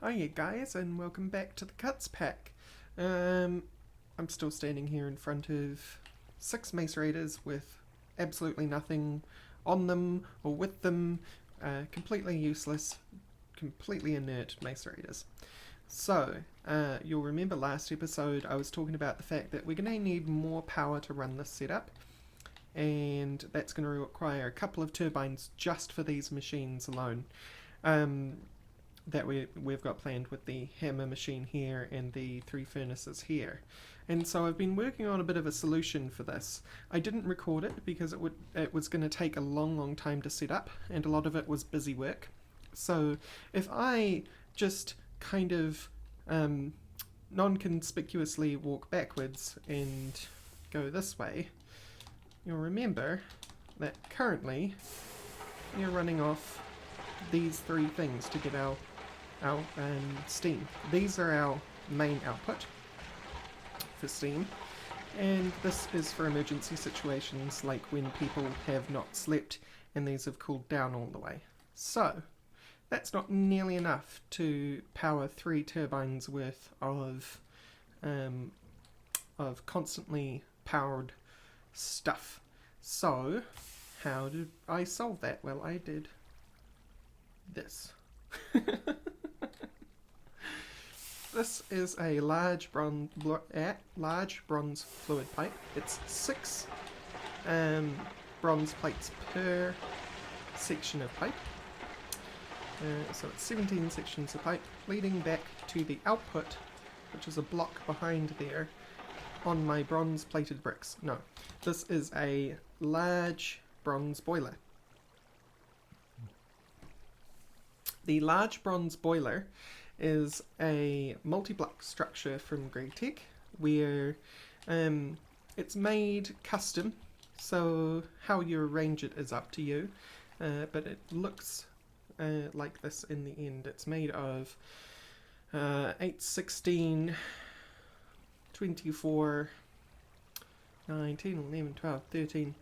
Hiya guys, and welcome back to the Cuts pack. I'm still standing here in front of 6 Mace Raiders with absolutely nothing on them or with them, completely useless, completely inert Mace Raiders. So, you'll remember last episode I was talking about the fact that we're going to need more power to run this setup, and that's going to require a couple of turbines just for these machines alone. That we've got planned with the hammer machine here and the 3 furnaces here. And so I've been working on a bit of a solution for this. I didn't record it because it was going to take a long time to set up, and a lot of it was busy work. So if I just kind of non-conspicuously walk backwards and go this way, you'll remember that currently you're running off these 3 things to get our steam. These are our main output for steam, and this is for emergency situations like when people have not slept and these have cooled down all the way. So that's not nearly enough to power 3 turbines worth of constantly powered stuff. So how did I solve that? Well, I did this. This is a large bronze fluid pipe. It's 6 bronze plates per section of pipe. So it's 17 sections of pipe leading back to the output, which is a block behind there on my bronze plated bricks. No, this is a large bronze boiler. The large bronze boiler is a multi-block structure from GRAEGified where it's made custom, so how you arrange it is up to you, but it looks like this in the end. It's made of 8, 16, 24, 19, 11, 12, 13,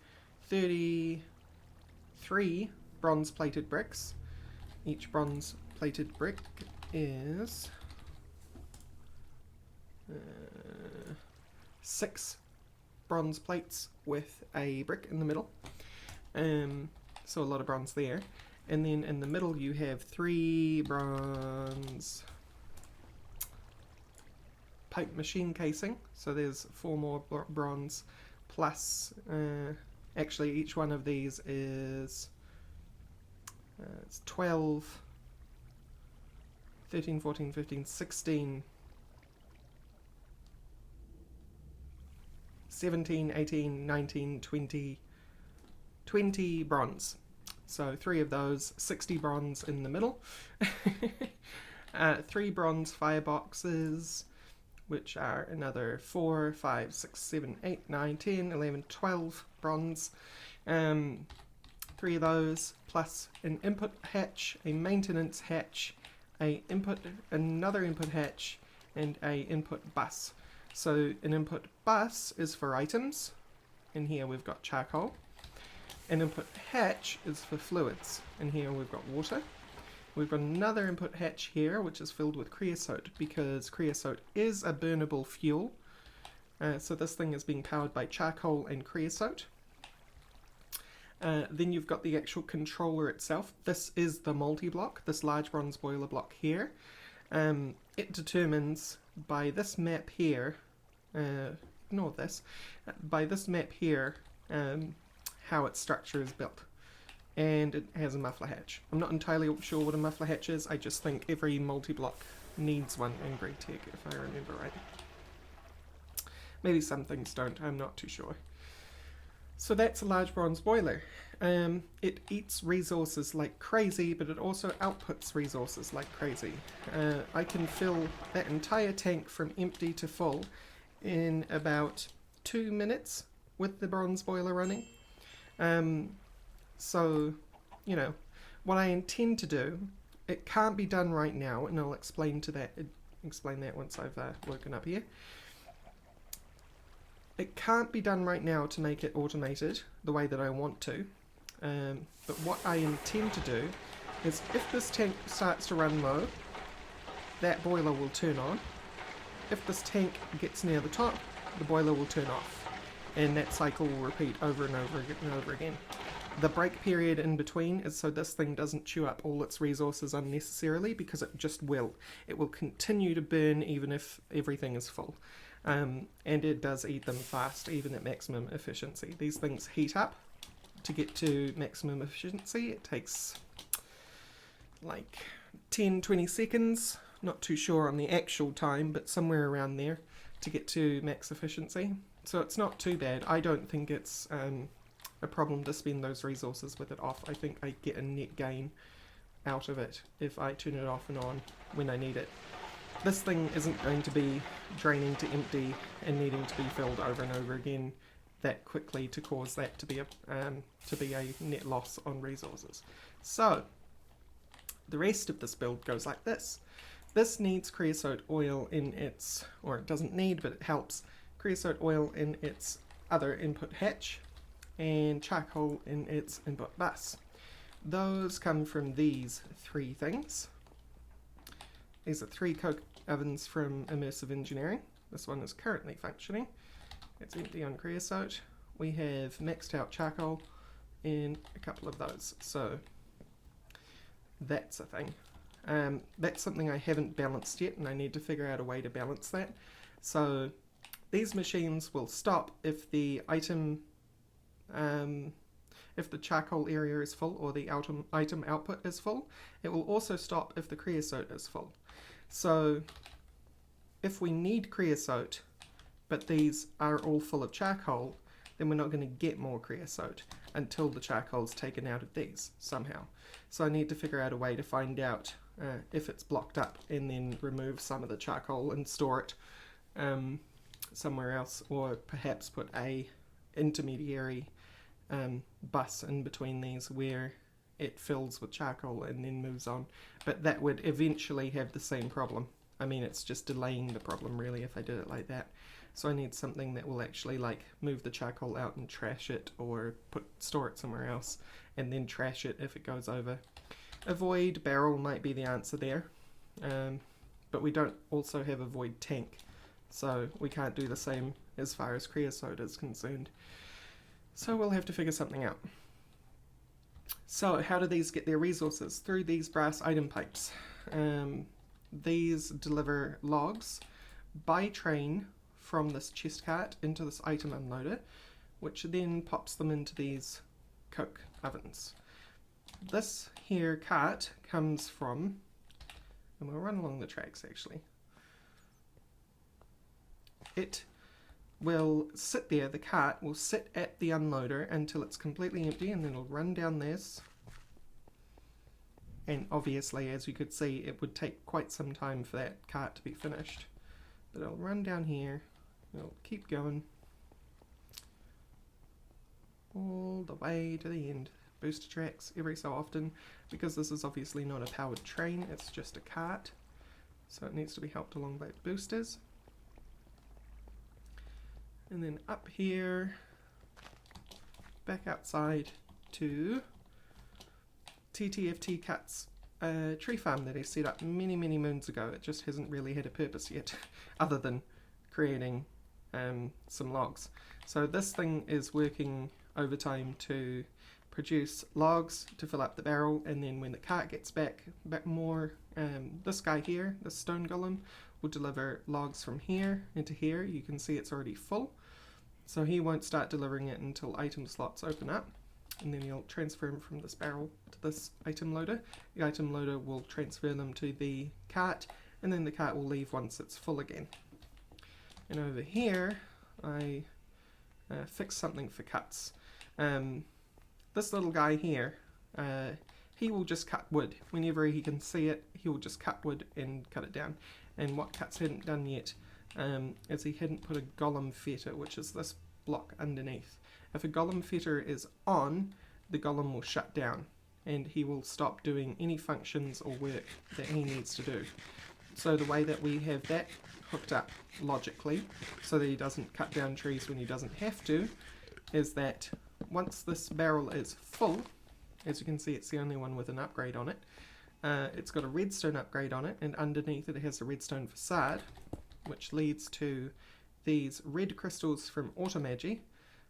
33 bronze plated bricks. Each bronze plated brick is 6 bronze plates with a brick in the middle, so a lot of bronze there. And then in the middle you have 3 bronze pipe machine casing, so there's 4 more bronze plus actually each one of these is it's 12, 13, 14, 15, 16, 17, 18, 19, 20, 20 bronze. So 3 of those, 60 bronze in the middle. 3 bronze fireboxes, which are another 4, 5, 6, 7, 8, 9, 10, 11, 12 bronze. 3 of those, plus an input hatch, a maintenance hatch, another input hatch, and a input bus. So an input bus is for items, and here we've got charcoal. An input hatch is for fluids, and here we've got water. We've got another input hatch here, which is filled with creosote, because creosote is a burnable fuel. So this thing is being powered by charcoal and creosote. Then you've got the actual controller itself. This is the multi-block, this large bronze boiler block here. It determines by this map here, ignore this, by this map here, how its structure is built. And it has a muffler hatch. I'm not entirely sure what a muffler hatch is, I just think every multi-block needs one in GRAEGified, if I remember right. Maybe some things don't, I'm not too sure. So that's a large bronze boiler. It eats resources like crazy, but it also outputs resources like crazy. I can fill that entire tank from empty to full in about 2 minutes with the bronze boiler running. So, you know, what I intend to do, it can't be done right now, and I'll explain that once I've woken up here. It can't be done right now to make it automated the way that I want to, but what I intend to do is if this tank starts to run low, that boiler will turn on. If this tank gets near the top, the boiler will turn off, and that cycle will repeat over and over and over again. The break period in between is so this thing doesn't chew up all its resources unnecessarily, because it just will. It will continue to burn even if everything is full. And it does eat them fast, even at maximum efficiency. These things heat up to get to maximum efficiency. It takes like 10-20 seconds, not too sure on the actual time, but somewhere around there to get to max efficiency. So it's not too bad. I don't think it's a problem to spend those resources with it off. I think I get a net gain out of it if I turn it off and on when I need it. This thing isn't going to be draining to empty and needing to be filled over and over again that quickly to cause that to be a net loss on resources. So the rest of this build goes like this. This needs creosote oil in its, or it doesn't need, but it helps, creosote oil in its other input hatch, and charcoal in its input bus. Those come from these three things. These are 3 coke ovens from Immersive Engineering. This one is currently functioning. It's empty on creosote. We have maxed out charcoal in a couple of those. So that's a thing. That's something I haven't balanced yet, and I need to figure out a way to balance that. So these machines will stop if the if the charcoal area is full or the item output is full. It will also stop if the creosote is full. So if we need creosote, but these are all full of charcoal, then we're not going to get more creosote until the charcoal is taken out of these somehow. So I need to figure out a way to find out if it's blocked up, and then remove some of the charcoal and store it somewhere else, or perhaps put a intermediary bus in between these where it fills with charcoal and then moves on. But that would eventually have the same problem. I mean, it's just delaying the problem really if I did it like that. So I need something that will actually like move the charcoal out and trash it, or store it somewhere else and then trash it if it goes over. A void barrel might be the answer there, but we don't also have a void tank, so we can't do the same as far as creosote is concerned. So we'll have to figure something out. So how do these get their resources? Through these brass item pipes. These deliver logs by train from this chest cart into this item unloader, which then pops them into these coke ovens. This here cart comes from, and we'll run along the tracks actually. It will sit there, the cart will sit at the unloader until it's completely empty, and then it'll run down this. And obviously, as you could see, it would take quite some time for that cart to be finished. But it'll run down here, it'll keep going all the way to the end. Booster tracks every so often, because this is obviously not a powered train, it's just a cart. So it needs to be helped along by boosters. And then up here, back outside to TTFTCUTS tree farm that I set up many moons ago. It just hasn't really had a purpose yet, other than creating some logs. So this thing is working overtime to produce logs to fill up the barrel, and then when the cart gets back more, this guy here, the stone golem, will deliver logs from here into here. You can see it's already full, so he won't start delivering it until item slots open up, and then he'll transfer them from this barrel to this item loader. The item loader will transfer them to the cart, and then the cart will leave once it's full again. And over here I fixed something for cuts. This little guy here, he will just cut wood. Whenever he can see it, he will just cut wood and cut it down. And what Cuts hadn't done yet is he hadn't put a golem fetter, which is this block underneath. If a golem fetter is on, the golem will shut down, and he will stop doing any functions or work that he needs to do. So the way that we have that hooked up logically, so that he doesn't cut down trees when he doesn't have to, is that once this barrel is full, as you can see it's the only one with an upgrade on it, It's got a redstone upgrade on it, and underneath it has a redstone facade, which leads to these red crystals from Automagi.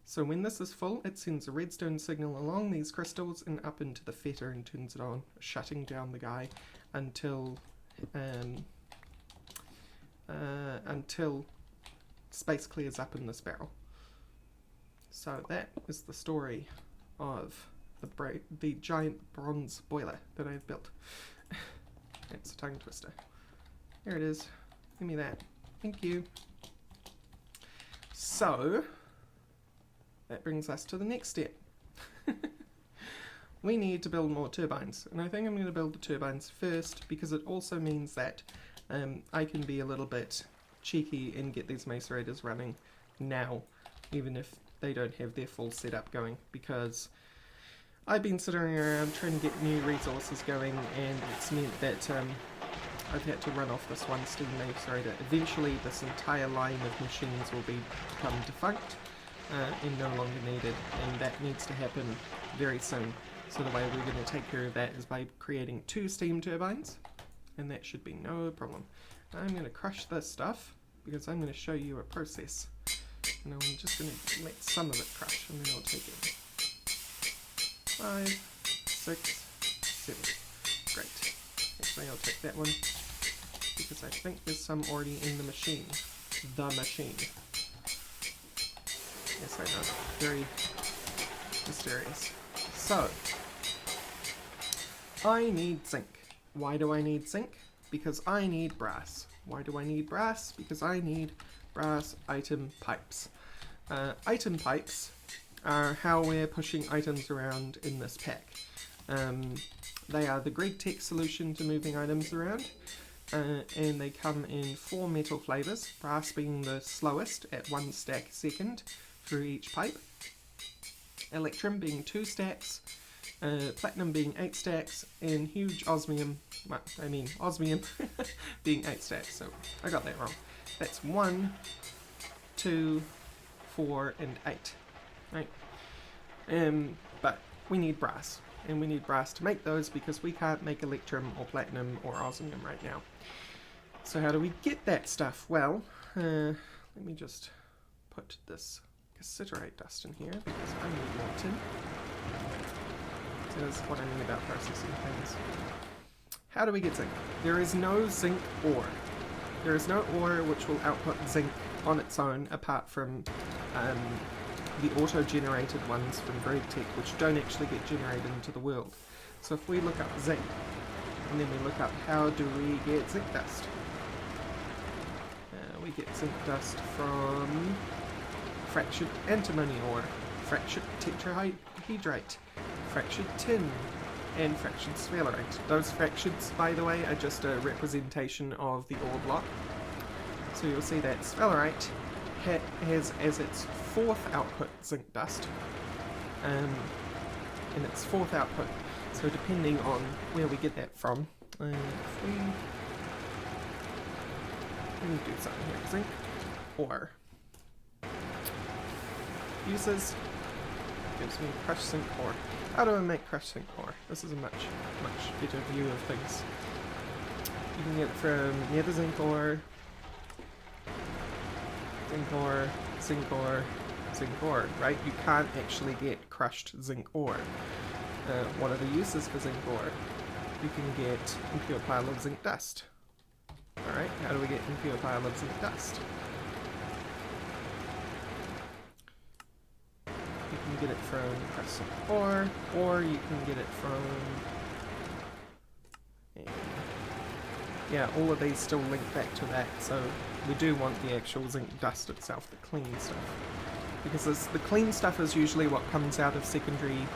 So when this is full, it sends a redstone signal along these crystals and up into the fetter and turns it on, shutting down the guy until space clears up in this barrel. So that is the story of the giant bronze boiler that I've built. It's a tongue twister. There it is. Give me that. Thank you. So that brings us to the next step. We need to build more turbines, and I think I'm going to build the turbines first because it also means that I can be a little bit cheeky and get these macerators running now, even if they don't have their full setup going, because I've been sitting around trying to get new resources going, and it's meant that I've had to run off this one steam macerator. Eventually this entire line of machines will become defunct and no longer needed, and that needs to happen very soon. So the way we're going to take care of that is by creating 2 steam turbines, and that should be no problem. I'm going to crush this stuff because I'm going to show you a process. And I'm just going to let some of it crush, and then I'll take it. 5, 6, 7. Great. Actually, I'll take that one because I think there's some already in the machine. The machine. Yes, I know. Very mysterious. So, I need zinc. Why do I need zinc? Because I need brass. Why do I need brass? Because I need brass item pipes. Item pipes are how we're pushing items around in this pack. They are the GRAEGified solution to moving items around, and they come in 4 metal flavours, brass being the slowest at 1 stack a second through each pipe, electrum being 2 stacks, platinum being 8 stacks, and huge osmium, osmium being 8 stacks, so I got that wrong. That's 1, 2, 4, and 8. Right? But we need brass, and we need brass to make those because we can't make electrum or platinum or osmium right now. So how do we get that stuff? Well, let me just put this cassiterite dust in here because I need more tin. So that's what I mean about processing things. How do we get zinc? There is no zinc ore. There is no ore which will output zinc on its own apart from the auto-generated ones from GRAEGified, which don't actually get generated into the world. So if we look up zinc, and then we look up how do we get zinc dust? We get zinc dust from fractured antimony ore, fractured tetrahydrite, fractured tin, and fractured sphalerite. Those fractures, by the way, are just a representation of the ore block. So you'll see that sphalerite has as its 4th output zinc dust, and its 4th output. So depending on where we get that from, if we do something here, zinc ore uses gives me crushed zinc ore. How do I make crushed zinc ore? This is a much better view of things. You can get it from nether zinc ore, zinc ore, zinc ore, zinc ore, right? You can't actually get crushed zinc ore. What are the uses for zinc ore? You can get impure pile of zinc dust. Alright, how do we get impure pile of zinc dust? You can get it from crushed zinc ore, or you can get it from... Yeah, all of these still link back to that, so we do want the actual zinc dust itself, the clean stuff. Because the clean stuff is usually what comes out of secondary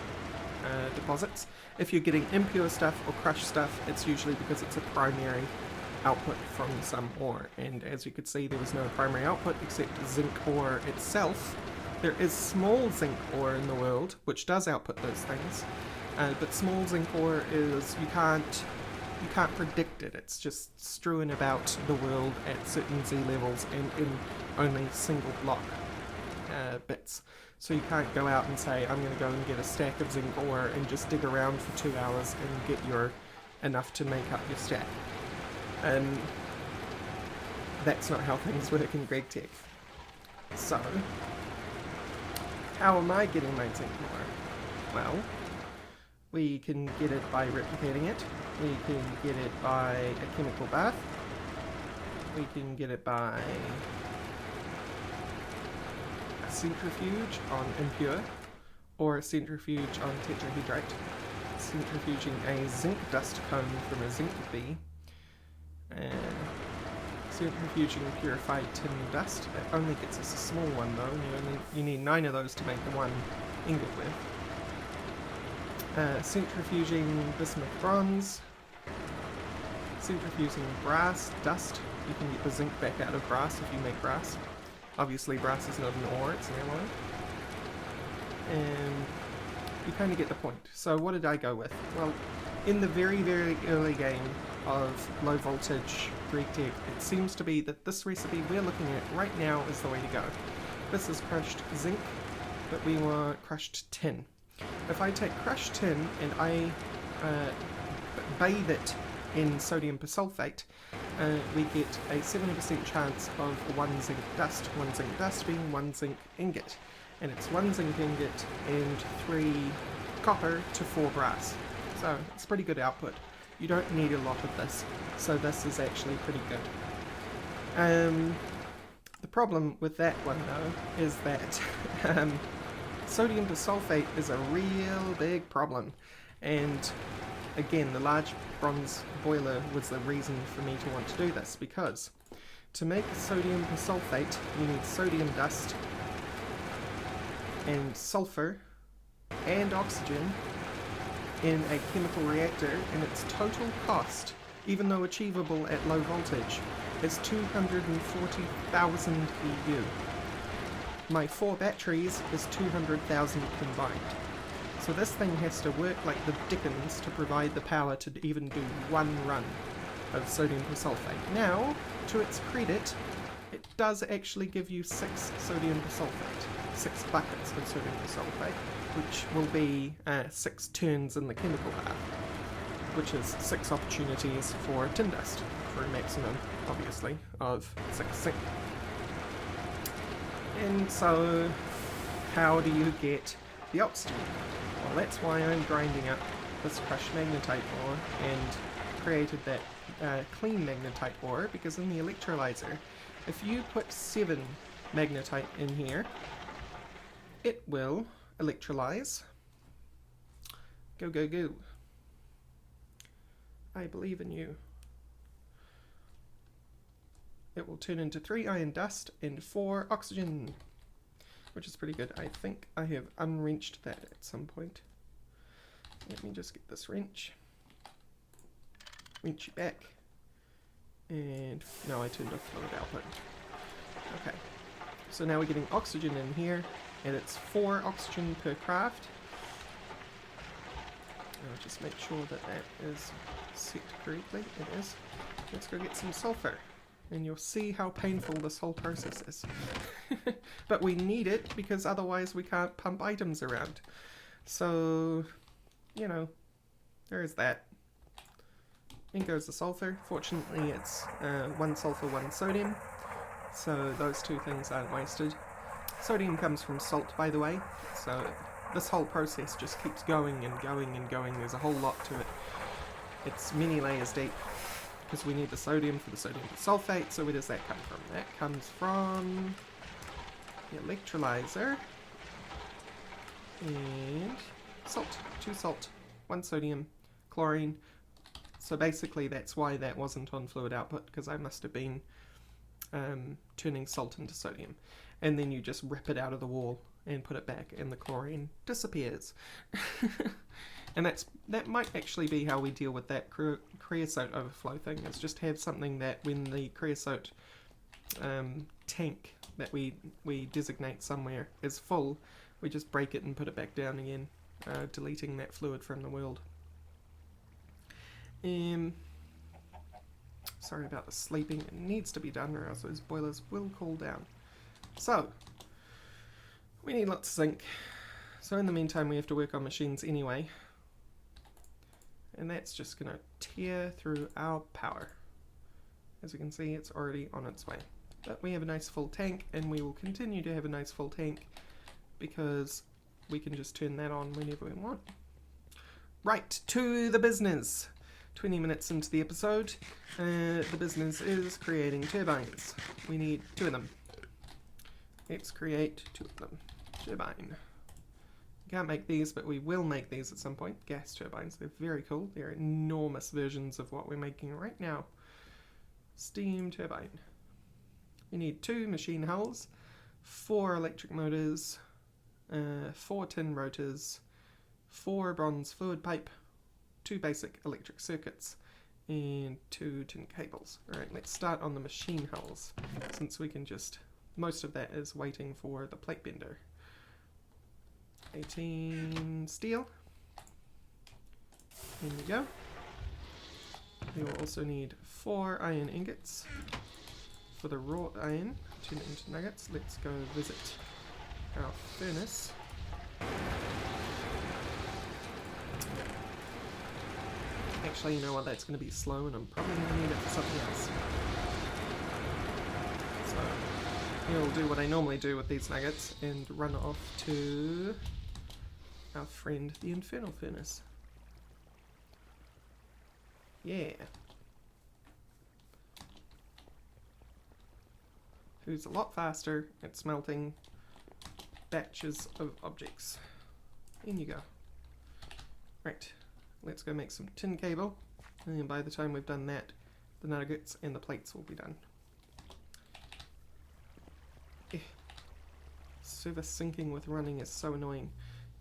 deposits. If you're getting impure stuff or crushed stuff, it's usually because it's a primary output from some ore. And as you could see, there was no primary output except zinc ore itself. There is small zinc ore in the world, which does output those things. But small zinc ore is, you can't predict it. It's just strewn about the world at certain Z levels and in only single block bits. So you can't go out and say, I'm going to go and get a stack of zinc ore and just dig around for 2 hours and get your enough to make up your stack. That's not how things work in GRAEGtech. So, how am I getting my zinc more? Well, we can get it by replicating it, we can get it by a chemical bath, we can get it by a centrifuge on impure, or a centrifuge on tetrahedrite, centrifuging a zinc dust cone from a zinc bee, and centrifuging purified tin dust. It only gets us a small one though, and you need 9 of those to make the one ingot with. Centrifuging bismuth bronze, centrifuging brass dust. You can get the zinc back out of brass if you make brass. Obviously brass is not an ore, it's an alloy. And you kind of get the point. So what did I go with? Well, in the very, very early game of low voltage GRAEGtech, it seems to be that this recipe we're looking at right now is the way to go. This is crushed zinc, but we want crushed tin. If I take crushed tin and I bathe it in sodium persulfate, we get a 70% chance of 1 zinc dust being 1 zinc ingot. And it's 1 zinc ingot and 3 copper to 4 brass. So it's pretty good output. You don't need a lot of this, so this is actually pretty good. The problem with that one though is that sodium persulfate is a real big problem, and again the large bronze boiler was the reason for me to want to do this, because to make sodium persulfate you need sodium dust and sulfur and oxygen in a chemical reactor, and its total cost, even though achievable at low voltage, is 240,000 EU. My 4 batteries is 200,000 combined. So this thing has to work like the dickens to provide the power to even do 1 run of sodium persulfate. Now, to its credit, it does actually give you 6 sodium persulfate, 6 buckets of sodium persulfate, which will be 6 turns in the chemical bath, which is 6 opportunities for tin dust, for a maximum, obviously, of 6 zinc. And so, how do you get the oxygen? Well, that's why I'm grinding up this crushed magnetite ore and created that clean magnetite ore, because in the electrolyzer, if you put 7 magnetite in here, it will electrolyze. Go, go, go. I believe in you. It will turn into 3 iron dust and 4 oxygen, which is pretty good. I think I have unwrenched that at some point. Let me just get this wrench. Wrench it back. And now I turned off fluid output. Okay. So now we're getting oxygen in here, and it's 4 oxygen per craft. I'll just make sure that that is set correctly. It is. Let's go get some sulfur, and you'll see how painful this whole process is. But we need it, because otherwise we can't pump items around. So, you know, there is that. In goes the sulfur. Fortunately it's 1 sulfur, 1 sodium, so those 2 things aren't wasted. Sodium comes from salt, by the way, so this whole process just keeps going and going and going. There's a whole lot to it. It's many layers deep, because we need the sodium for the sodium sulfate. So where does that come from? That comes from the electrolyzer and salt. 2 salt, 1 sodium, chlorine. So basically that's why that wasn't on fluid output, because I must have been turning salt into sodium. And then you just rip it out of the wall and put it back, and the chlorine disappears. And that might actually be how we deal with that creosote overflow thing, is just have something that when the creosote tank that we designate somewhere is full, we just break it and put it back down again, deleting that fluid from the world. Sorry about the sleeping, it needs to be done or else those boilers will cool down. So, we need lots of zinc. So in the meantime we have to work on machines anyway. and that's just going to tear through our power. As you can see, it's already on its way. But we have a nice full tank, and we will continue to have a nice full tank because we can just turn that on whenever we want. Right, to the business. 20 minutes into the episode, the business is creating turbines. We need 2 of them. Let's create 2 of them. Turbine. Can't make these, but we will make these at some point. Gas turbines. They're very cool. They're enormous versions of what we're making right now. Steam turbine. We need 2 machine hulls, 4 electric motors, 4 tin rotors, 4 bronze fluid pipe, 2 basic electric circuits, and 2 tin cables. Alright, let's start on the machine hulls, since we can just... most of that is waiting for the plate bender. 18 steel. Here we go. We will also need 4 iron ingots for the raw iron. Turn it into nuggets. Let's go visit our furnace. Actually, you know what? That's going to be slow, and I'm probably going to need it for something else. So, we'll do what I normally do with these nuggets and run off to our friend, the Infernal Furnace. Yeah. Who's a lot faster at smelting batches of objects. In you go. Right. Let's go make some tin cable, and by the time we've done that, the nuggets and the plates will be done. Server syncing with running is so annoying.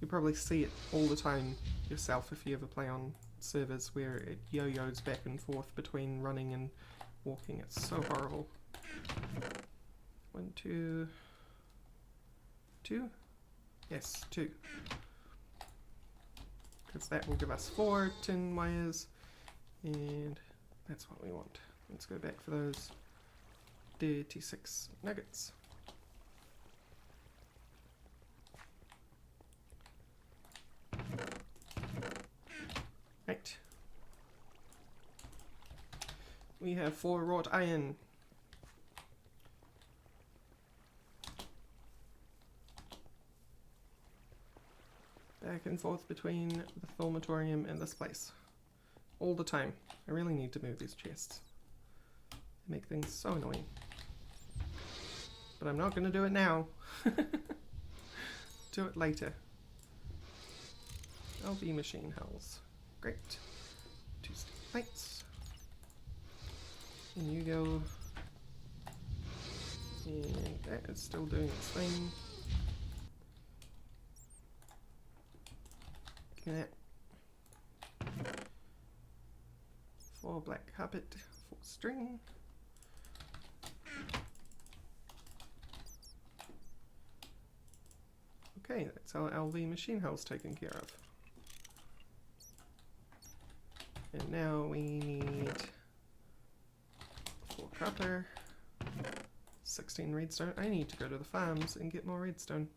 You probably see it all the time yourself if you ever play on servers where it yo-yos back and forth between running and walking. It's so horrible. 1, 2... 2? Yes, 2. Because that will give us 4 tin wires, and that's what we want. Let's go back for those 36 nuggets. Right. We have 4 wrought iron. Back and forth between the thaumatorium and this place. All the time. I really need to move these chests. They make things so annoying. But I'm not going to do it now. Do it later. LV machine hulls. Great. 2 plates. And you go. And that is still doing its thing. That. 4 black carpet, 4 string. Okay, that's our LV machine house taken care of. And now we need 4 copper, 16 redstone. I need to go to the farms and get more redstone.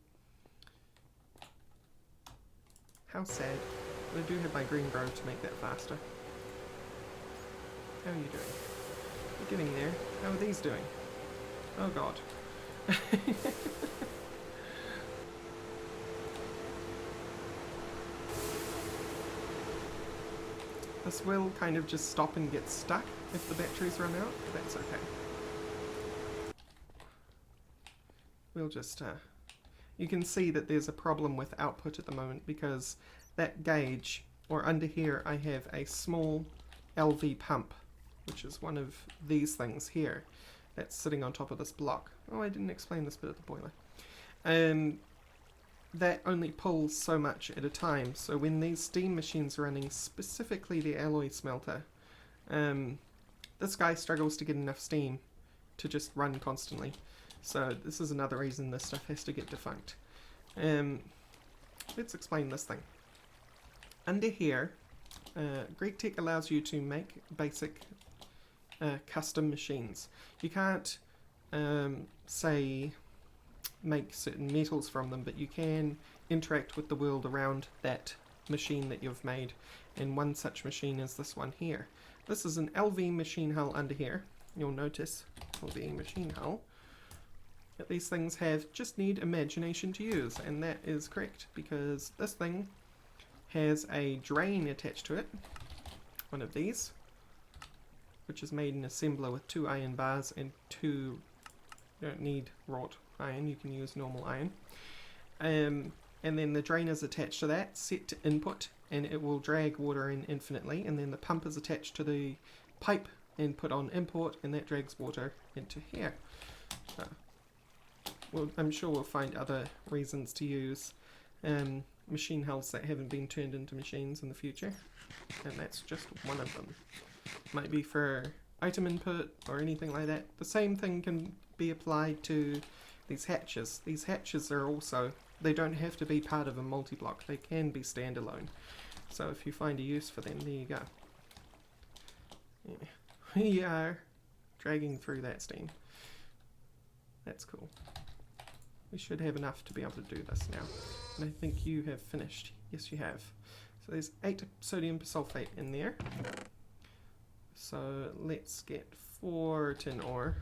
How sad. But I do have my green grow to make that faster. How are you doing? You're getting there. How are these doing? Oh god. This will kind of just stop and get stuck if the batteries run out, but that's okay. We'll just you can see that there's a problem with output at the moment because that gauge, or under here I have a small LV pump, which is one of these things here, that's sitting on top of this block. Oh, I didn't explain this bit of the boiler. That only pulls so much at a time, so when these steam machines are running, specifically the alloy smelter, this guy struggles to get enough steam to just run constantly. So this is another reason this stuff has to get defunct. Let's explain this thing. Under here, GRAEGified allows you to make basic custom machines. You can't, say, make certain metals from them, but you can interact with the world around that machine that you've made and one such machine is this one here. This is an LV machine hull under here. You'll notice LV machine hull. But these things just need imagination to use, and that is correct because this thing has a drain attached to it, one of these, which is made in assembler with 2 iron bars and 2, you don't need wrought iron, you can use normal iron. And then the drain is attached to that, set to input, and it will drag water in infinitely, and then the pump is attached to the pipe and put on import, and that drags water into here. So, well, I'm sure we'll find other reasons to use machine hulls that haven't been turned into machines in the future, and that's just one of them. Might be for item input or anything like that. The same thing can be applied to these hatches. These hatches are also, they don't have to be part of a multi-block, they can be standalone. So if you find a use for them, there you go. Yeah. We are dragging through that steam. That's cool. We should have enough to be able to do this now. And I think you have finished. Yes, you have. So there's 8 sodium persulfate in there. So let's get 4 tin ore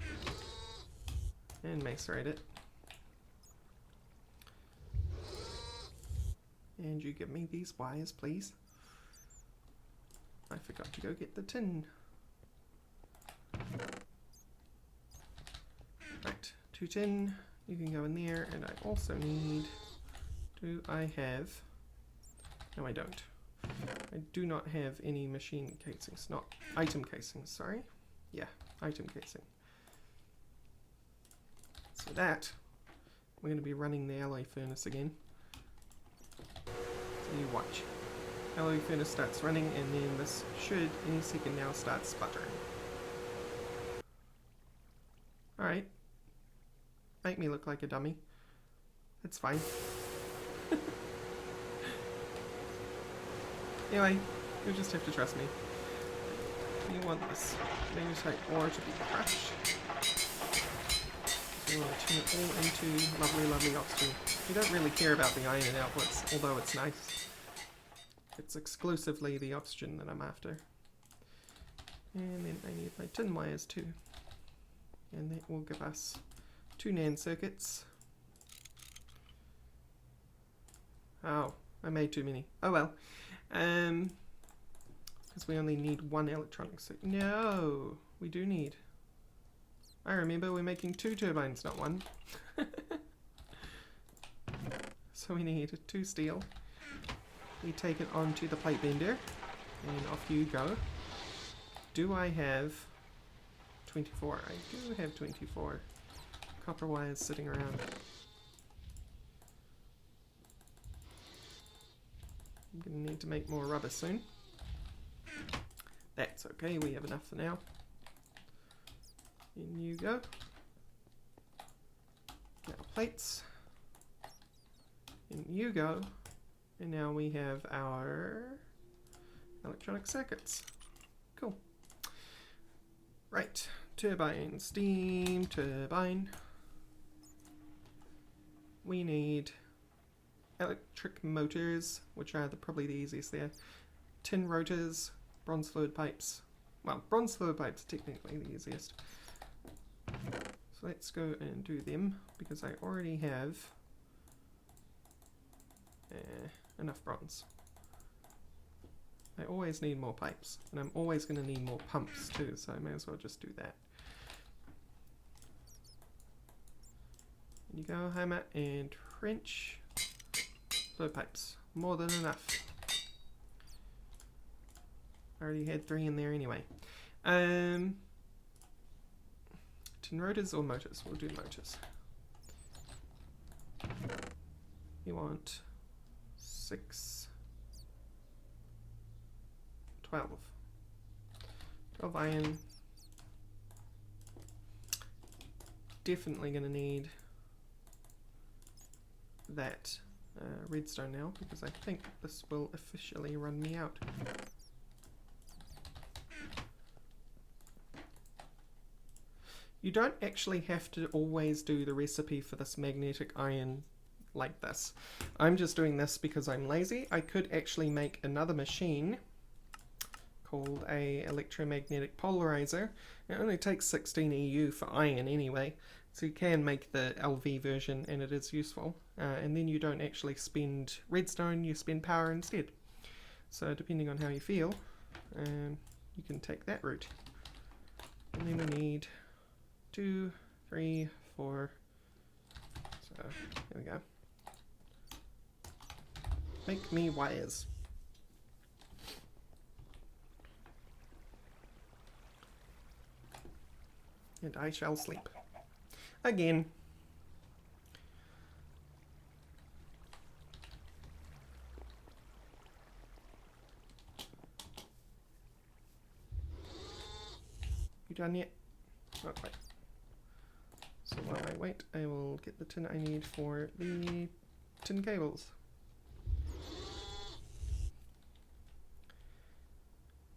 and macerate it. And you give me these wires, please. I forgot to go get the tin. Right, 2 tin. You can go in there, and I also need... Do I have... No, I don't. I do not have any machine casings, not item casings, sorry. Yeah, item casing. So that, we're going to be running the alloy furnace again. So you watch. Alloy furnace starts running, and then this should any second now start sputtering. Alright. Make me look like a dummy. That's fine. Anyway, you'll just have to trust me. You want this magnetite ore to be crushed. You want to turn it all into lovely, lovely oxygen. You don't really care about the iron outputs, although it's nice. It's exclusively the oxygen that I'm after. And then I need my tin wires too. And that will give us 2 NAND circuits. Oh, I made too many. Oh well. Because we only need 1 electronic circuit. No, we do need. I remember we're making 2 turbines, not 1. So we need 2 steel. We take it onto the plate bender, and off you go. Do I have 24? I do have 24 copper wires sitting around. I'm going to need to make more rubber soon. That's okay, we have enough for now. In you go. Now plates. In you go. And now we have our electronic circuits. Cool. Right, turbine, steam turbine. We need electric motors, which are probably the easiest there. Tin rotors, bronze fluid pipes. Well, bronze fluid pipes are technically the easiest. So let's go and do them, because I already have enough bronze. I always need more pipes, and I'm always going to need more pumps too, so I may as well just do that. And you go, hammer and wrench. Fluid pipes, more than enough. I already had 3 in there anyway. Tin rotors or motors? We'll do motors. You want 6, 12. 12 iron. Definitely going to need that redstone now, because I think this will officially run me out. You don't actually have to always do the recipe for this magnetic iron like this. I'm just doing this because I'm lazy. I could actually make another machine called a electromagnetic polarizer. It only takes 16 EU for iron anyway, so you can make the LV version and it is useful. And then you don't actually spend redstone, you spend power instead. So depending on how you feel, you can take that route. And then we need 2, 3, 4. So here we go. Make me wires. And I shall sleep. Again. You done yet? Not quite. So while I wait, I will get the tin I need for the tin cables.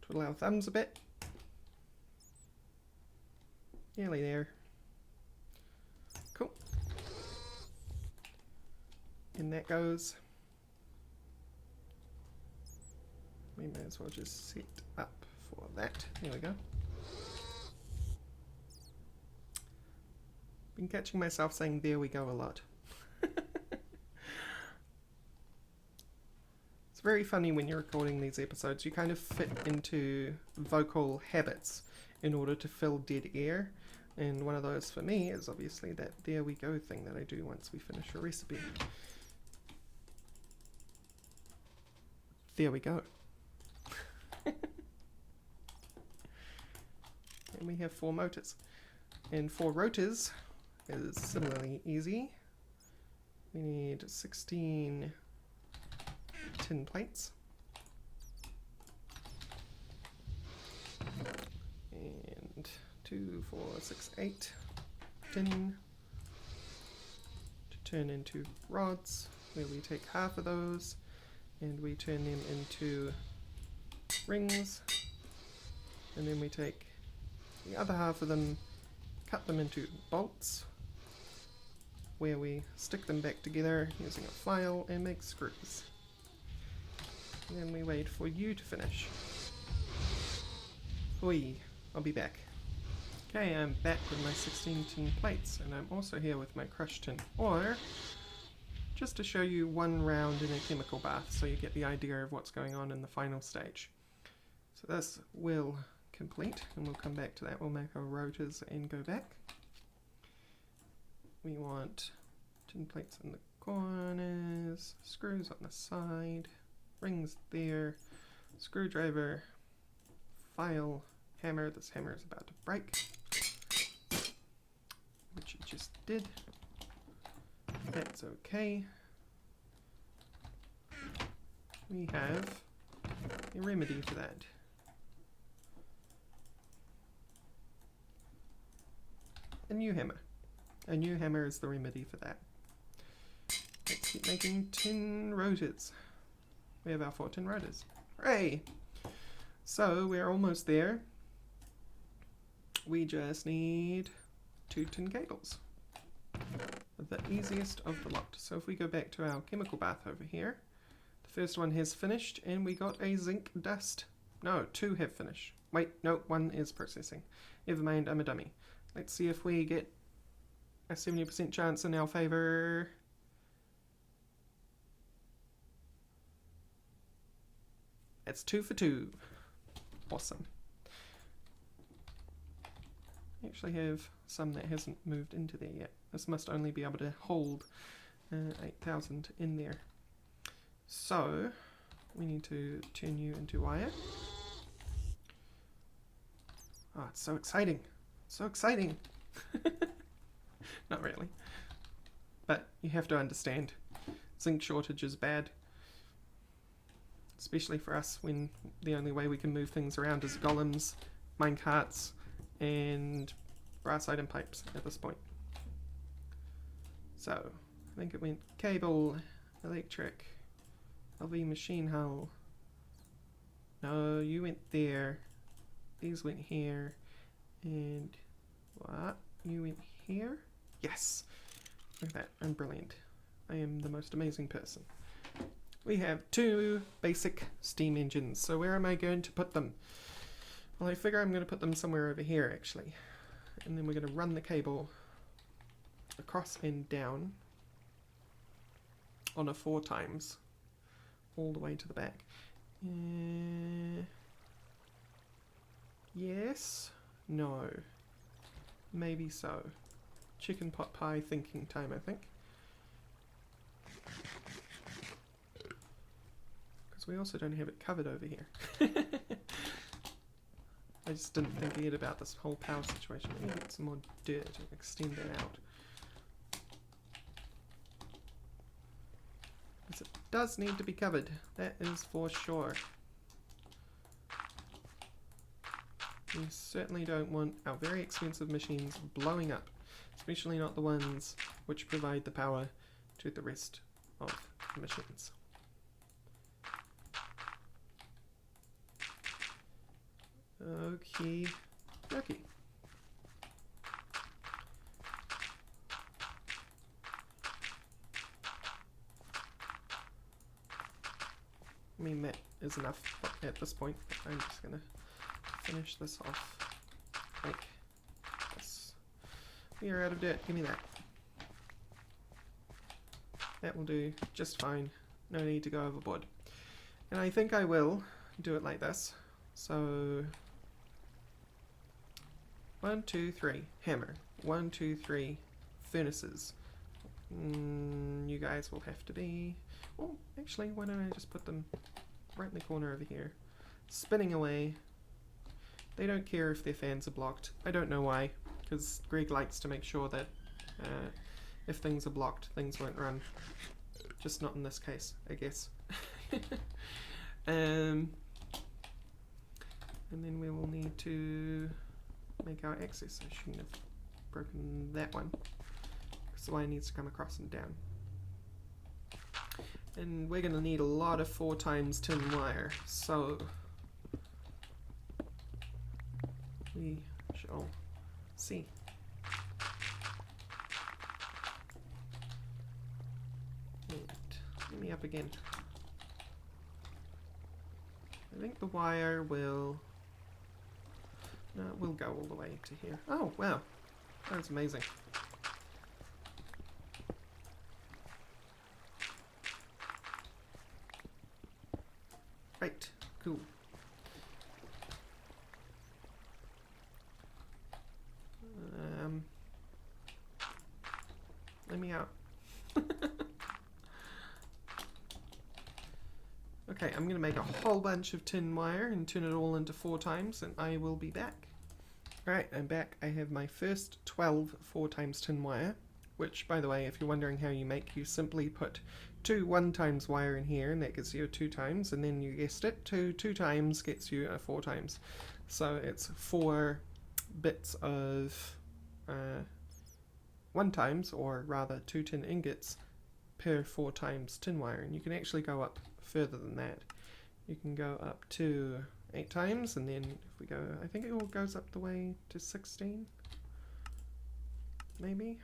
Twiddle our thumbs a bit. Nearly there. Cool. In that goes. We may as well just set up for that. There we go. Been catching myself saying there we go a lot. It's very funny when you're recording these episodes. You kind of fit into vocal habits in order to fill dead air. And one of those for me is obviously that there we go thing that I do once we finish a recipe. There we go. And we have 4 motors. And 4 rotors is similarly easy. We need 16 tin plates. And 2, 4, 6, 8 tin to turn into rods, where we take half of those and we turn them into rings, and then we take the other half of them, cut them into bolts, where we stick them back together using a file and make screws. And then we wait for you to finish. Oi, I'll be back. Okay, I'm back with my 16 tin plates, and I'm also here with my crushed tin ore, just to show you one round in a chemical bath so you get the idea of what's going on in the final stage. So this will complete, and we'll come back to that. We'll make our rotors and go back. We want tin plates in the corners, screws on the side, rings there, screwdriver, file, hammer. This hammer is about to break, which it just did. That's okay. We have a remedy for that. A new hammer. A new hammer is the remedy for that. Let's keep making tin rotors. We have our 4 tin rotors. Hooray! So we're almost there. We just need 2 tin cables. The easiest of the lot. So if we go back to our chemical bath over here, the first one has finished and we got a zinc dust. No, 2 have finished. Wait, no, 1 is processing. Never mind, I'm a dummy. Let's see if we get a 70% chance in our favor. That's 2 for 2. Awesome. I actually have some that hasn't moved into there yet. This must only be able to hold 8,000 in there. So we need to turn you into wire. Oh, it's so exciting. So exciting. Not really. But you have to understand, zinc shortage is bad. Especially for us when the only way we can move things around is golems, minecarts, and brass item pipes at this point. So, I think it went cable, electric, LV machine hull. No, you went there. These went here. And what? You went here? Yes! Look at that. I'm brilliant. I am the most amazing person. We have 2 basic steam engines. So where am I going to put them? Well, I figure I'm going to put them somewhere over here actually. And then we're going to run the cable across and down on a 4 times all the way to the back. Yes? No. Maybe so. Chicken pot pie thinking time, I think. Because we also don't have it covered over here. I just didn't think ahead about this whole power situation. Let me get some more dirt and extend that out. Because it does need to be covered, that is for sure. We certainly don't want our very expensive machines blowing up, especially not the ones which provide the power to the rest of the machines. Okay, okay. I mean, that is enough at this point. I'm just gonna finish this off like this. We are out of dirt, give me that. That will do just fine. No need to go overboard. And I think I will do it like this. So 1, 2, 3, hammer. 1, 2, 3, furnaces. You guys will have to be... Oh, actually, why don't I just put them right in the corner over here. Spinning away. They don't care if their fans are blocked. I don't know why, because Greg likes to make sure that if things are blocked, things won't run. Just not in this case, I guess. And then we will need to make our access. I shouldn't have broken that one, because the wire needs to come across and down. And we're going to need a lot of 4 times tin wire, so we shall see. Let me up again. I think the wire will... No, it will go all the way to here. Oh, wow. That's amazing. Right, cool. Let me out. Okay, I'm going to make a whole bunch of tin wire and turn it all into 4 times, and I will be back. Alright, I'm back. I have my first 12 4 times tin wire, which, by the way, if you're wondering how you make, you simply put 2 1 times wire in here, and that gives you a 2 times, and then you guessed it, 2 times gets you a 4 times. So it's 4 bits of 1 times, or rather 2 tin ingots per 4 times tin wire, and you can actually go up further than that. You can go up to 8 times, and then if we go, I think it all goes up the way to 16, maybe?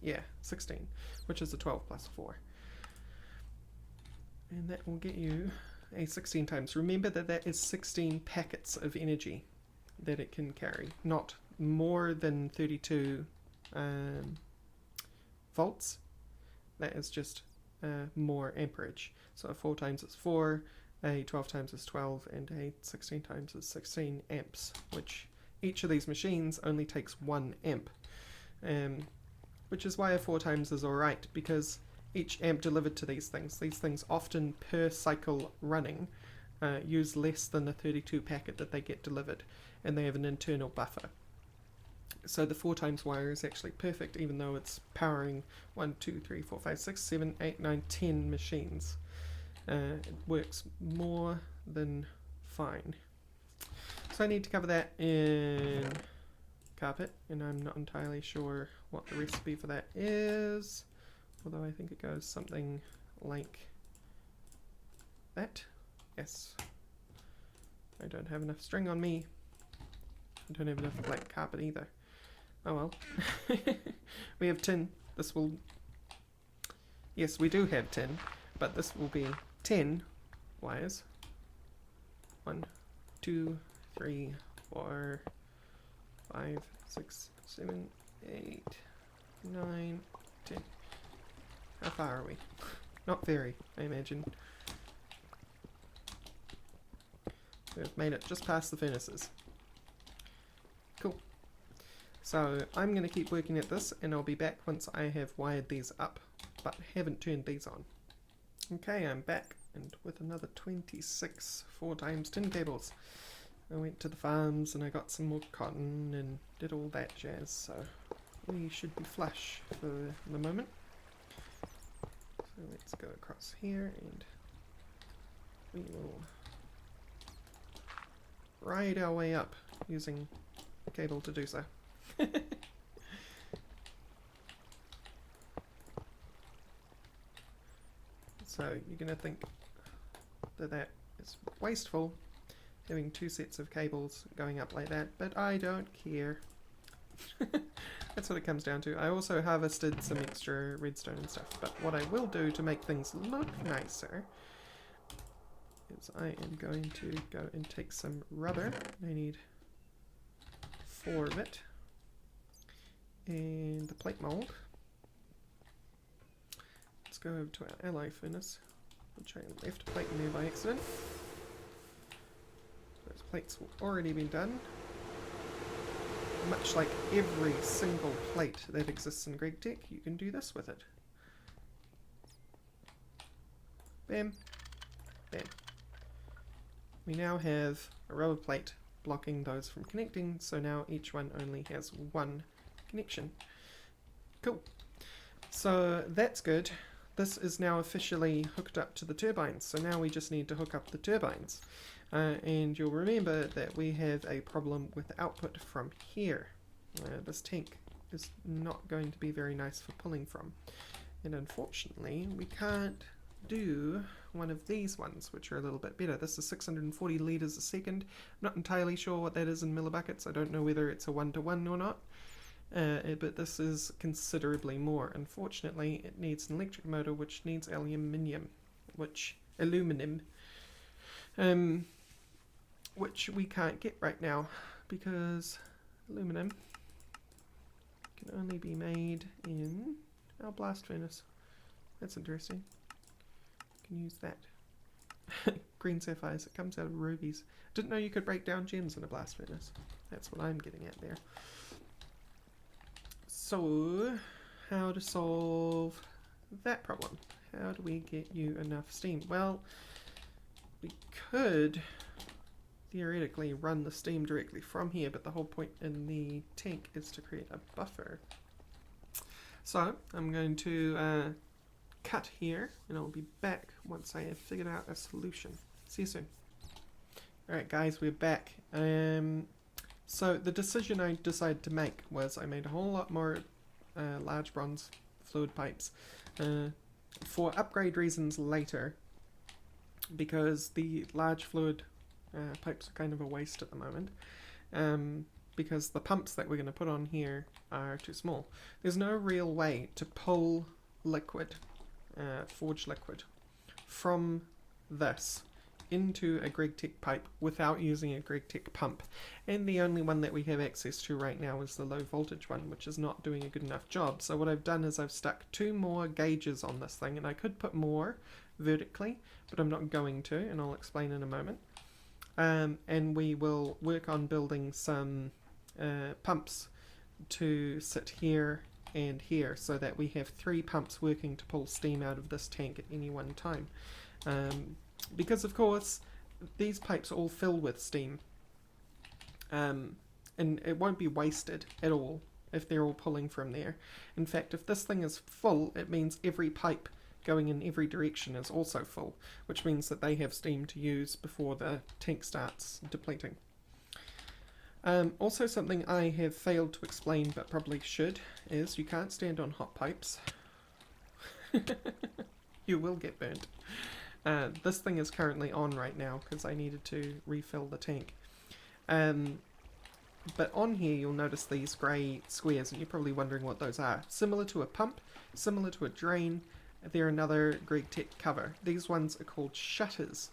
Yeah, 16, which is a 12 plus 4. And that will get you a 16 times. Remember that that is 16 packets of energy that it can carry, not more than 32 volts. That is just more amperage. So a 4 times is 4, a 12 times is 12, and a 16 times is 16 amps, which each of these machines only takes 1 amp. Which is why a 4 times is alright, because each amp delivered to these things often per cycle running use less than the 32 packet that they get delivered, and they have an internal buffer. So the 4 times wire is actually perfect, even though it's powering 1, 2, 3, 4, 5, 6, 7, 8, 9, 10 machines. It works more than fine. So I need to cover that in carpet, and I'm not entirely sure what the recipe for that is, although I think it goes something like that. Yes. I don't have enough string on me. I don't have enough black carpet either. Oh well. We have tin. This will... Yes, we do have tin, but this will be 10 wires. 1, 2, 3, 4, 5, 6, 7, 8, 9, 10. How far are we? Not very, I imagine. We've made it just past the furnaces. Cool. So I'm going to keep working at this and I'll be back once I have wired these up, but haven't turned these on. Okay, I'm back and with another 26 4x tin cables. I went to the farms and I got some more cotton and did all that jazz, so we should be flush for the moment. So let's go across here and we will ride our way up using a cable to do so. So you're going to think that that is wasteful, having 2 sets of cables going up like that, but I don't care. That's what it comes down to. I also harvested some extra redstone and stuff, but what I will do to make things look nicer is I am going to go and take some rubber. I need 4 of it, and the plate mold. Let's go over to our alloy furnace, which I left a plate in there by accident. Those plates have already been done. Much like every single plate that exists in GRAEGtech, you can do this with it. Bam, bam. We now have a rubber plate blocking those from connecting, so now each one only has 1 connection. Cool. So that's good. This is now officially hooked up to the turbines, so now we just need to hook up the turbines. And you'll remember that we have a problem with output from here. This tank is not going to be very nice for pulling from. And unfortunately, we can't do one of these ones, which are a little bit better. This is 640 litres a second. I'm not entirely sure what that is in millibuckets. I don't know whether it's a 1-to-1 or not. But this is considerably more. Unfortunately, it needs an electric motor, which needs aluminum, which we can't get right now because aluminum can only be made in our blast furnace. That's interesting. Can use that. Green sapphires, it comes out of rubies. Didn't know you could break down gems in a blast furnace. That's what I'm getting at there. So, how to solve that problem? How do we get you enough steam? Well, we could theoretically run the steam directly from here, but the whole point in the tank is to create a buffer. So, I'm going to cut here, and I'll be back once I have figured out a solution. See you soon. Alright guys, we're back. So the decision I decided to make was I made a whole lot more large bronze fluid pipes for upgrade reasons later, because the large fluid pipes are kind of a waste at the moment, because the pumps that we're going to put on here are too small. There's no real way to pull liquid, forged liquid, from this into a GRAEGtech pipe without using a GRAEGtech pump, and the only one that we have access to right now is the low voltage one, which is not doing a good enough job. So what I've done is I've stuck 2 more gauges on this thing, and I could put more vertically, but I'm not going to, and I'll explain in a moment. And we will work on building some pumps to sit here and here, so that we have 3 pumps working to pull steam out of this tank at any one time. Because of course these pipes all fill with steam, and it won't be wasted at all if they're all pulling from there. In fact, if this thing is full, it means every pipe going in every direction is also full, which means that they have steam to use before the tank starts depleting. Also, something I have failed to explain but probably should is you can't stand on hot pipes. You will get burnt. This thing is currently on right now because I needed to refill the tank. But on here you'll notice these grey squares, and you're probably wondering what those are. Similar to a pump, similar to a drain, they're another GRAEGtech cover. These ones are called shutters.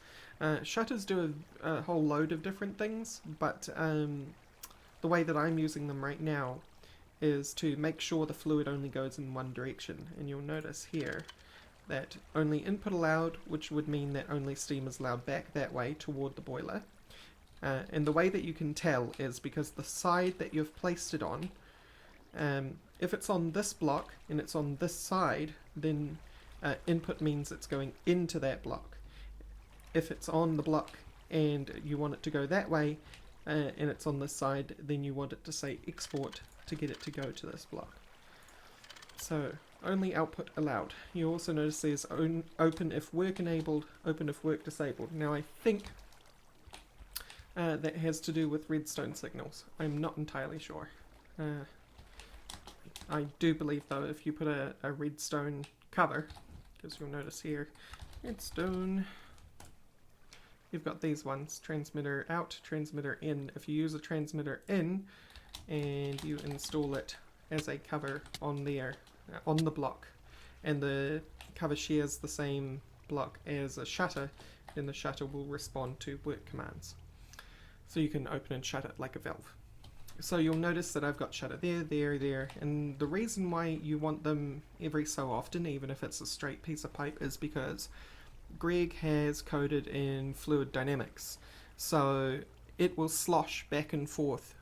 Shutters do a whole load of different things, but the way that I'm using them right now is to make sure the fluid only goes in one direction. And you'll notice here that only input allowed, which would mean that only steam is allowed back that way toward the boiler. And the way that you can tell is because the side that you've placed it on, if it's on this block and it's on this side, then input means it's going into that block. If it's on the block and you want it to go that way, and it's on this side, then you want it to say export to get it to go to this block. So only output allowed. You also notice there's open if work enabled, open if work disabled. Now I think that has to do with redstone signals. I'm not entirely sure. I do believe though if you put a redstone cover, because you'll notice here, redstone, you've got these ones, transmitter out, transmitter in. If you use a transmitter in and you install it as a cover on there, on the block, and the cover shares the same block as a shutter, then the shutter will respond to work commands. So you can open and shut it like a valve. So you'll notice that I've got shutter there, there, there, and the reason why you want them every so often, even if it's a straight piece of pipe, is because GRAEG has coded in fluid dynamics. So it will slosh back and forth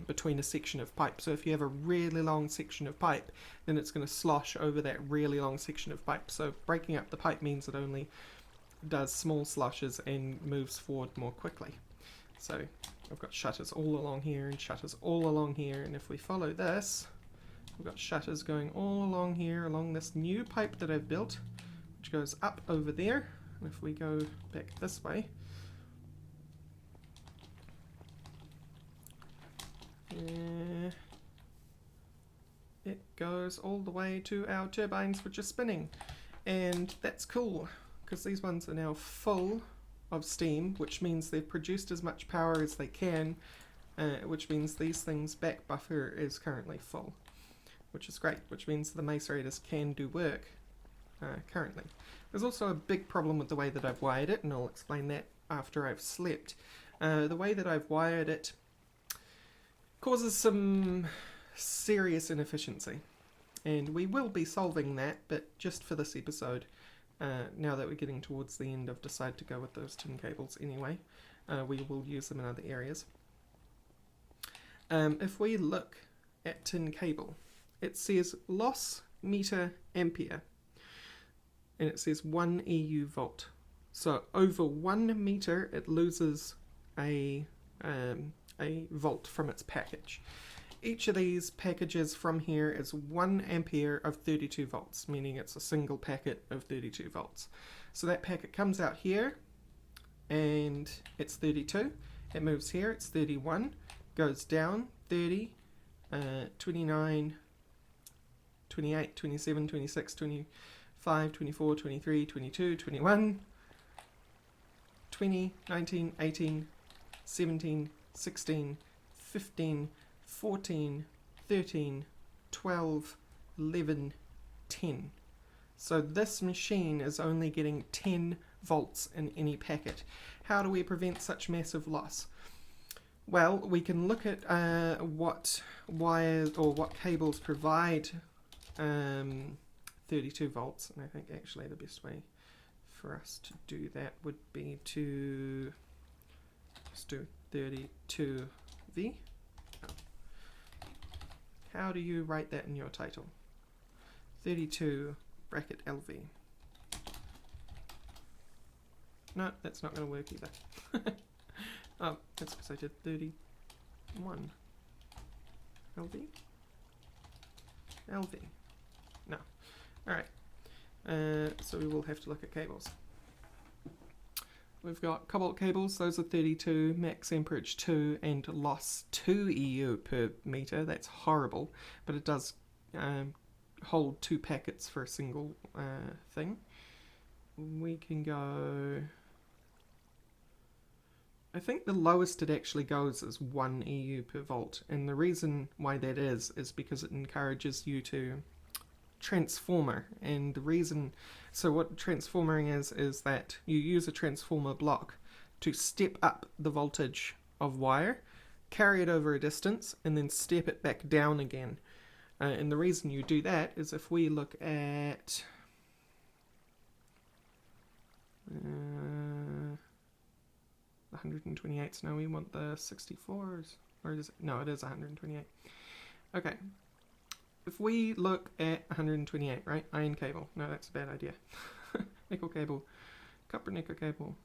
between a section of pipe. So if you have a really long section of pipe, then it's going to slosh over that really long section of pipe. So breaking up the pipe means it only does small sloshes and moves forward more quickly. So I've got shutters all along here and shutters all along here, and if we follow this, we've got shutters going all along here, along this new pipe that I've built, which goes up over there. And if we go back this way, it goes all the way to our turbines, which are spinning. And that's cool, because these ones are now full of steam, which means they've produced as much power as they can, which means these things' back buffer is currently full, which is great, which means the Mace Raiders can do work currently. There's also a big problem with the way that I've wired it, and I'll explain that after I've slept. The way that I've wired it causes some serious inefficiency, and we will be solving that, but just for this episode. Now that we're getting towards the end, I've decided to go with those tin cables anyway. We will use them in other areas. If we look at tin cable, it says loss meter ampere, and it says 1 EU volt. So over 1 meter, it loses a volt from its package. Each of these packages from here is 1 ampere of 32 volts, meaning it's a single packet of 32 volts. So that packet comes out here, and it's 32. It moves here, it's 31, goes down 30, 29, 28, 27, 26, 25, 24, 23, 22, 21, 20, 19, 18, 17, 16, 15, 14, 13, 12, 11, 10. So this machine is only getting 10 volts in any packet. How do we prevent such massive loss? Well, we can look at what wires or what cables provide 32 volts, and I think actually the best way for us to do that would be to just do 32V. How do you write that in your title? 32 bracket LV. No, that's not going to work either. Oh, that's because I did 31. LV? LV. No. Alright. So we will have to look at cables. We've got cobalt cables, those are 32, max amperage 2, and loss 2 EU per meter. That's horrible, but it does hold 2 packets for a single thing. We can go... I think the lowest it actually goes is 1 EU per volt, and the reason why that is because it encourages you to transformer, and the reason, so what transformering is that you use a transformer block to step up the voltage of wire, carry it over a distance, and then step it back down again. And the reason you do that is if we look at 128s, no, we want the 64s, or is it, no, it is 128. Okay, if we look at 128, right, iron cable, no, that's a bad idea. Nickel cable, copper nickel cable,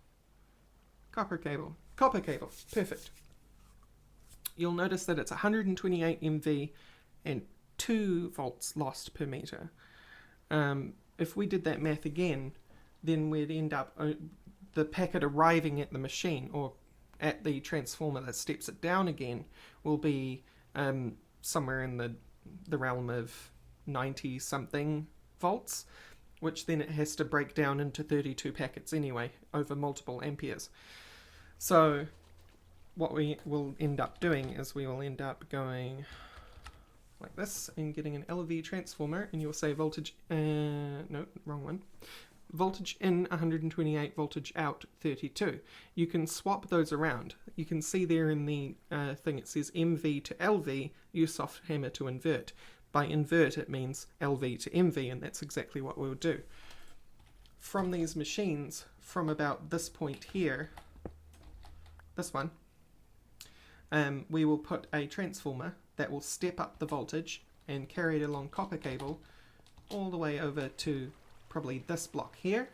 copper cable, copper cable, perfect. You'll notice that it's 128 MV and 2 volts lost per meter. If we did that math again, then we'd end up the packet arriving at the machine, or at the transformer that steps it down again, will be somewhere in the realm of 90 something volts, which then it has to break down into 32 packets anyway over multiple amperes. So what we will end up doing is we will end up going like this and getting an LV transformer, and you'll say voltage, no, wrong one. Voltage in 128, voltage out 32. You can swap those around. You can see there in the thing it says MV to LV, use soft hammer to invert. By invert it means LV to MV, and that's exactly what we'll do. From these machines, from about this point here, this one, we will put a transformer that will step up the voltage and carry it along copper cable all the way over to probably this block here,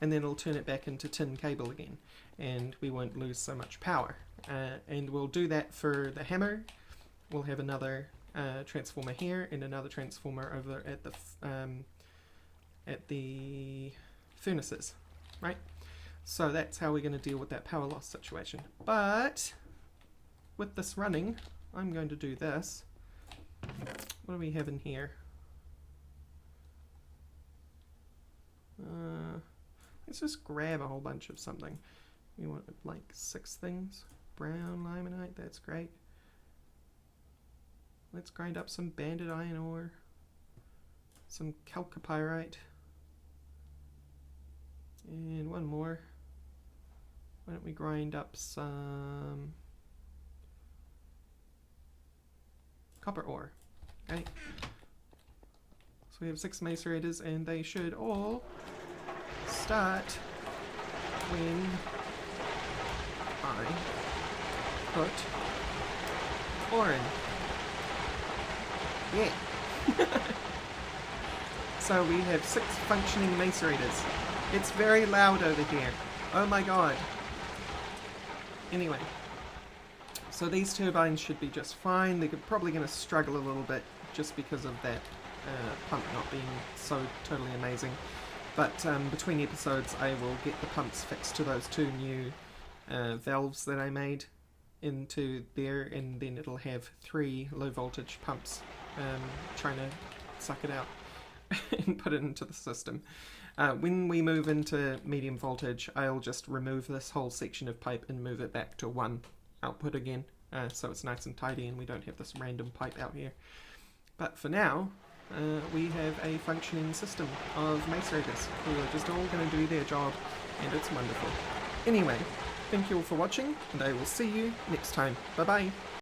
and then it'll turn it back into tin cable again, and we won't lose so much power. And we'll do that for the hammer. We'll have another transformer here and another transformer over at the furnaces, right? So that's how we're going to deal with that power loss situation. But with this running, I'm going to do this. What do we have in here? Let's just grab a whole bunch of something. We want like 6 things. Brown limonite, that's great. Let's grind up some banded iron ore, some chalcopyrite, and one more. Why don't we grind up some copper ore? Okay. So we have 6 macerators, and they should all start when I put ore in. Yeah. So we have 6 functioning macerators. It's very loud over here. Oh my god. Anyway. So these turbines should be just fine. They're probably going to struggle a little bit just because of that pump not being so totally amazing. But between episodes I will get the pumps fixed to those 2 new valves that I made into there, and then it'll have 3 low voltage pumps trying to suck it out and put it into the system. When we move into medium voltage, I'll just remove this whole section of pipe and move it back to 1 output again, so it's nice and tidy and we don't have this random pipe out here. But for now, we have a functioning system of macerators who are just all going to do their job, and it's wonderful. Anyway, thank you all for watching, and I will see you next time. Bye bye!